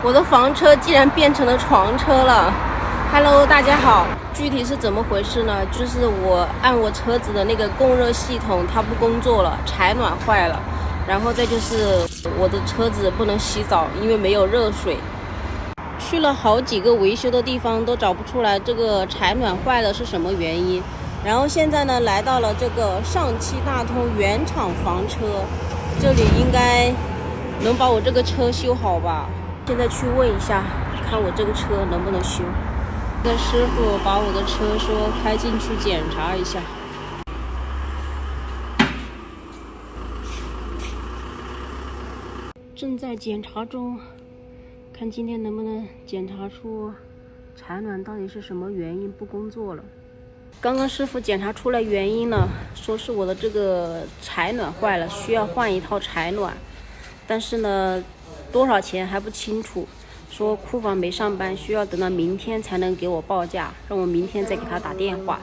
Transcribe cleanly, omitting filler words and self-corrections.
我的房车竟然变成了床车了。Hello， 大家好，具体是怎么回事呢？就是我按我车子的那个供热系统它不工作了，柴暖坏了，然后再就是我的车子不能洗澡，因为没有热水。去了好几个维修的地方都找不出来这个柴暖坏了是什么原因。然后现在呢，来到了这个上汽大通原厂房车，这里应该能把我这个车修好吧？现在去问一下，看我这个车能不能修。这个师傅把我的车说开进去检查一下，正在检查中，看今天能不能检查出柴暖到底是什么原因不工作了。刚刚师傅检查出来原因呢，说是我的这个柴暖坏了，需要换一套柴暖，但是呢多少钱还不清楚，说库房没上班，需要等到明天才能给我报价，让我明天再给他打电话。